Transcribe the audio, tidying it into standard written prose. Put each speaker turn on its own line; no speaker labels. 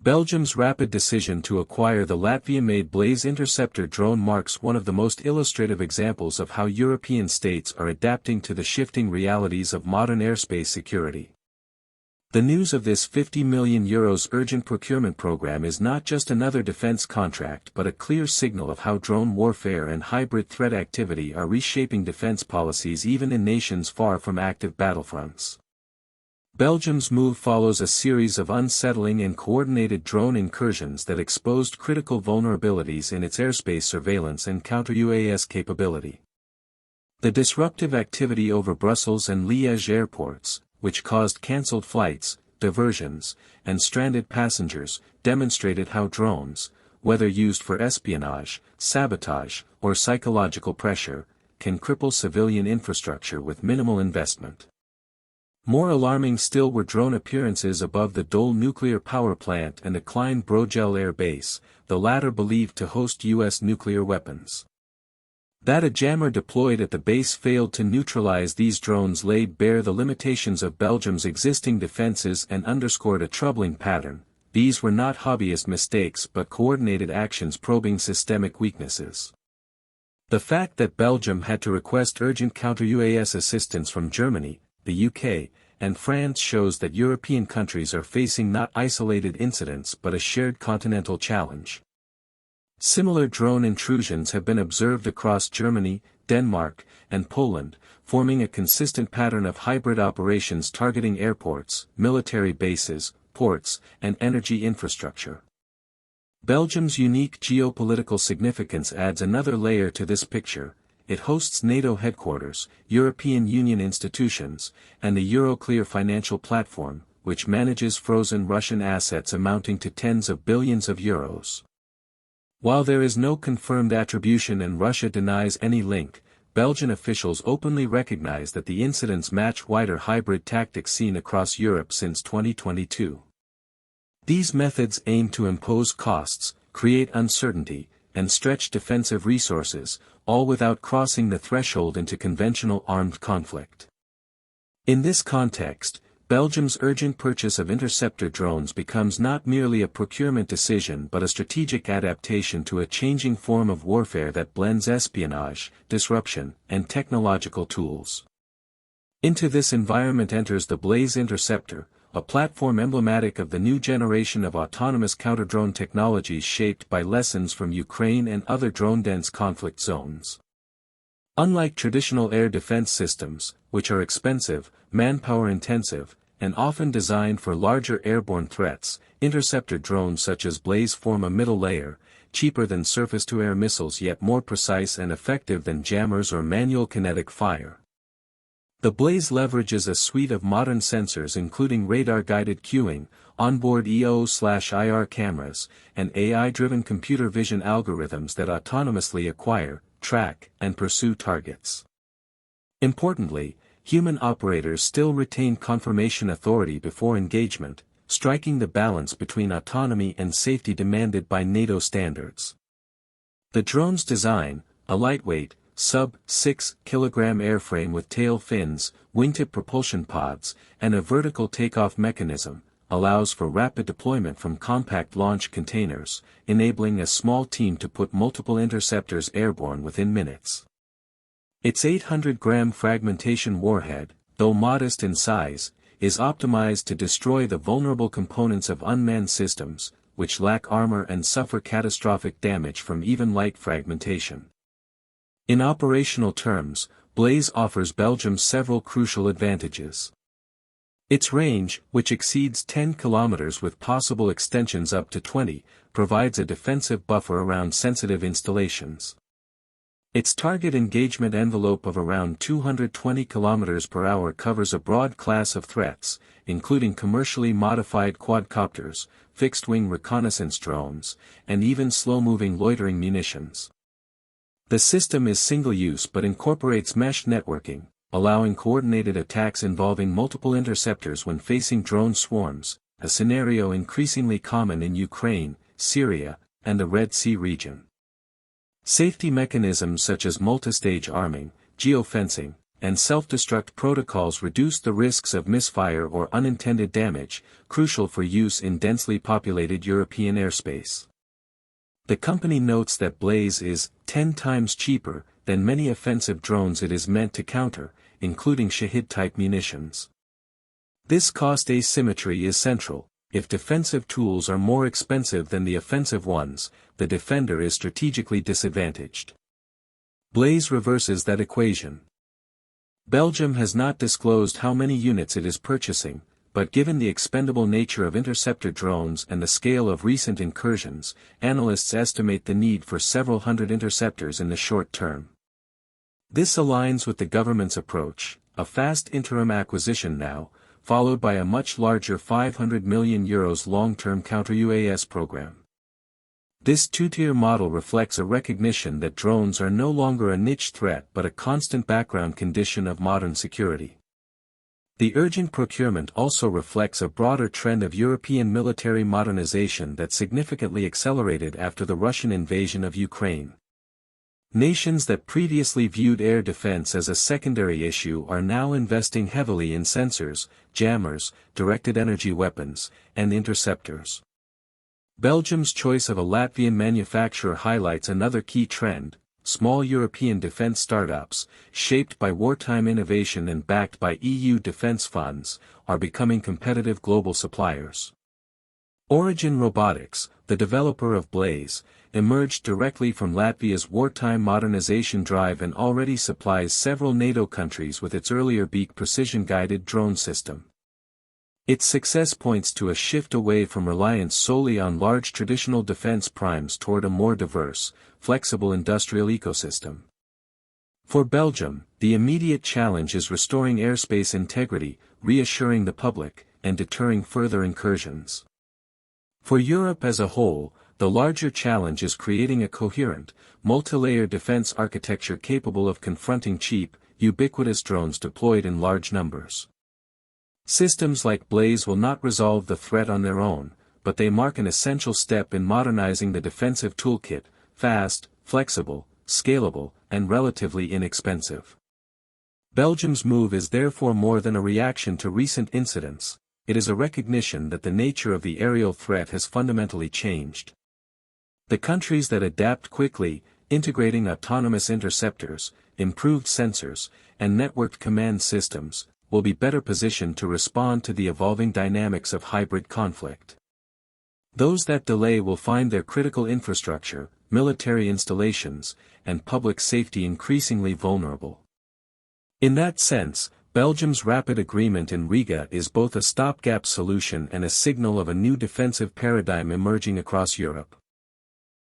Belgium's rapid decision to acquire the Latvian-made Blaze interceptor drone marks one of the most illustrative examples of how European states are adapting to the shifting realities of modern airspace security. The news of this €50 million urgent procurement program is not just another defense contract but a clear signal of how drone warfare and hybrid threat activity are reshaping defense policies even in nations far from active battlefronts. Belgium's move follows a series of unsettling and coordinated drone incursions that exposed critical vulnerabilities in its airspace surveillance and counter-UAS capability. The disruptive activity over Brussels and Liège airports, which caused cancelled flights, diversions, and stranded passengers, demonstrated how drones, whether used for espionage, sabotage, or psychological pressure, can cripple civilian infrastructure with minimal investment. More alarming still were drone appearances above the Dole nuclear power plant and the Klein Brogel air base, the latter believed to host U.S. nuclear weapons. That a jammer deployed at the base failed to neutralize these drones laid bare the limitations of Belgium's existing defenses and underscored a troubling pattern. These were not hobbyist mistakes but coordinated actions probing systemic weaknesses. The fact that Belgium had to request urgent counter-UAS assistance from Germany, the UK, and France shows that European countries are facing not isolated incidents but a shared continental challenge. Similar drone intrusions have been observed across Germany, Denmark, and Poland, forming a consistent pattern of hybrid operations targeting airports, military bases, ports, and energy infrastructure. Belgium's unique geopolitical significance adds another layer to this picture. It hosts NATO headquarters, European Union institutions, and the Euroclear financial platform, which manages frozen Russian assets amounting to tens of billions of euros. While there is no confirmed attribution and Russia denies any link, Belgian officials openly recognize that the incidents match wider hybrid tactics seen across Europe since 2022. These methods aim to impose costs, create uncertainty, and stretch defensive resources, all without crossing the threshold into conventional armed conflict. In this context, Belgium's urgent purchase of interceptor drones becomes not merely a procurement decision but a strategic adaptation to a changing form of warfare that blends espionage, disruption, and technological tools. Into this environment enters the Blaze interceptor, a platform emblematic of the new generation of autonomous counter-drone technologies shaped by lessons from Ukraine and other drone-dense conflict zones. Unlike traditional air defense systems, which are expensive, manpower-intensive, and often designed for larger airborne threats, interceptor drones such as Blaze form a middle layer, cheaper than surface-to-air missiles yet more precise and effective than jammers or manual kinetic fire. The Blaze leverages a suite of modern sensors including radar-guided cueing, onboard EO/IR cameras, and AI-driven computer vision algorithms that autonomously acquire, track, and pursue targets. Importantly, human operators still retain confirmation authority before engagement, striking the balance between autonomy and safety demanded by NATO standards. The drone's design, a lightweight, sub-6 kg airframe with tail fins, wingtip propulsion pods, and a vertical takeoff mechanism, allows for rapid deployment from compact launch containers, enabling a small team to put multiple interceptors airborne within minutes. Its 800-gram fragmentation warhead, though modest in size, is optimized to destroy the vulnerable components of unmanned systems, which lack armor and suffer catastrophic damage from even light fragmentation. In operational terms, Blaze offers Belgium several crucial advantages. Its range, which exceeds 10 km with possible extensions up to 20, provides a defensive buffer around sensitive installations. Its target engagement envelope of around 220 km per hour covers a broad class of threats, including commercially modified quadcopters, fixed-wing reconnaissance drones, and even slow-moving loitering munitions. The system is single-use but incorporates mesh networking, allowing coordinated attacks involving multiple interceptors when facing drone swarms, a scenario increasingly common in Ukraine, Syria, and the Red Sea region. Safety mechanisms such as multistage arming, geofencing, and self-destruct protocols reduce the risks of misfire or unintended damage, crucial for use in densely populated European airspace. The company notes that Blaze is 10 times cheaper than many offensive drones it is meant to counter, including Shahid-type munitions. This cost asymmetry is central. If defensive tools are more expensive than the offensive ones, the defender is strategically disadvantaged. Blaze reverses that equation. Belgium has not disclosed how many units it is purchasing, but given the expendable nature of interceptor drones and the scale of recent incursions, analysts estimate the need for several hundred interceptors in the short term. This aligns with the government's approach, a fast interim acquisition now, followed by a much larger €500 million long-term counter-UAS program. This two-tier model reflects a recognition that drones are no longer a niche threat but a constant background condition of modern security. The urgent procurement also reflects a broader trend of European military modernization that significantly accelerated after the Russian invasion of Ukraine. Nations that previously viewed air defense as a secondary issue are now investing heavily in sensors, jammers, directed energy weapons, and interceptors. Belgium's choice of a Latvian manufacturer highlights another key trend: small European defense startups, shaped by wartime innovation and backed by EU defense funds, are becoming competitive global suppliers. Origin Robotics, the developer of Blaze, emerged directly from Latvia's wartime modernization drive and already supplies several NATO countries with its earlier Beak precision-guided drone system. Its success points to a shift away from reliance solely on large traditional defense primes toward a more diverse, flexible industrial ecosystem. For Belgium, the immediate challenge is restoring airspace integrity, reassuring the public, and deterring further incursions. For Europe as a whole, the larger challenge is creating a coherent, multi-layer defense architecture capable of confronting cheap, ubiquitous drones deployed in large numbers. Systems like Blaze will not resolve the threat on their own, but they mark an essential step in modernizing the defensive toolkit: fast, flexible, scalable, and relatively inexpensive. Belgium's move is therefore more than a reaction to recent incidents. It is a recognition that the nature of the aerial threat has fundamentally changed. The countries that adapt quickly, integrating autonomous interceptors, improved sensors, and networked command systems, will be better positioned to respond to the evolving dynamics of hybrid conflict. Those that delay will find their critical infrastructure, military installations, and public safety increasingly vulnerable. In that sense, Belgium's rapid agreement in Riga is both a stopgap solution and a signal of a new defensive paradigm emerging across Europe.